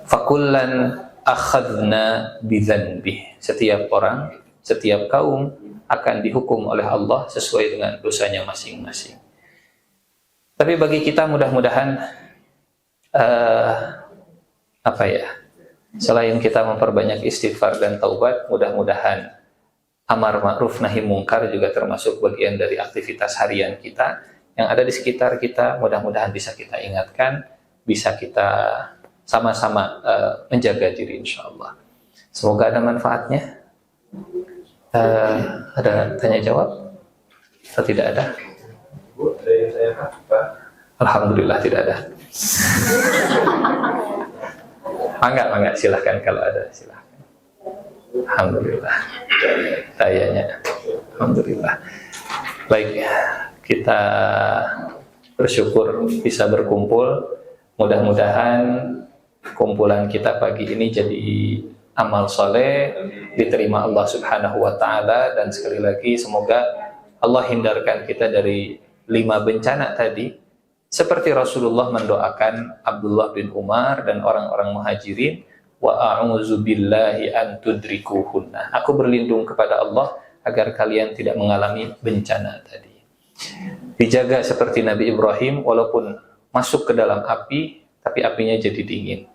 Fakullan akhadna bidzanbih. Setiap orang, setiap kaum akan dihukum oleh Allah sesuai dengan dosanya masing-masing. Tapi bagi kita mudah-mudahan selain kita memperbanyak istighfar dan taubat, mudah-mudahan amar ma'ruf nahi mungkar juga termasuk bagian dari aktivitas harian kita yang ada di sekitar kita. Mudah-mudahan bisa kita ingatkan, bisa kita sama-sama menjaga diri insyaallah. Semoga ada manfaatnya. Ada tanya jawab atau tidak ada? Alhamdulillah tidak ada. Mangga, silahkan kalau ada, silahkan. Alhamdulillah. Tayanya. Alhamdulillah. Baik, kita bersyukur bisa berkumpul. Mudah-mudahan kumpulan kita pagi ini jadi amal soleh, diterima Allah Subhanahu wa ta'ala. Dan sekali lagi semoga Allah hindarkan kita dari 5 bencana tadi, seperti Rasulullah mendoakan Abdullah bin Umar dan orang-orang muhajirin, wa a'udzu billahi an tudrikuhunna. Aku berlindung kepada Allah agar kalian tidak mengalami bencana tadi. Dijaga seperti Nabi Ibrahim, walaupun masuk ke dalam api tapi apinya jadi dingin.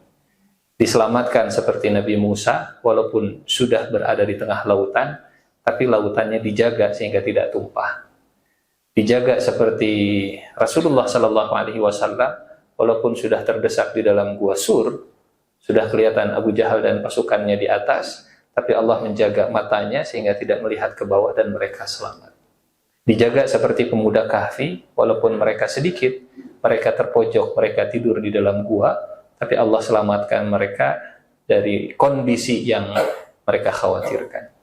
Diselamatkan seperti Nabi Musa, walaupun sudah berada di tengah lautan tapi lautannya dijaga sehingga tidak tumpah. Dijaga seperti Rasulullah Sallallahu Alaihi Wasallam, walaupun sudah terdesak di dalam gua Sur, sudah kelihatan Abu Jahal dan pasukannya di atas, tapi Allah menjaga matanya sehingga tidak melihat ke bawah dan mereka selamat. Dijaga seperti pemuda Kahfi, walaupun mereka sedikit, mereka terpojok, mereka tidur di dalam gua, tapi Allah selamatkan mereka dari kondisi yang mereka khawatirkan.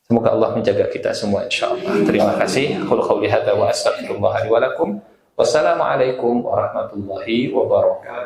Semoga Allah menjaga kita semua insyaallah. Terima kasih. Qul qouli hadza wa astaghfirullah li wa lakum. Wassalamualaikum warahmatullahi wabarakatuh.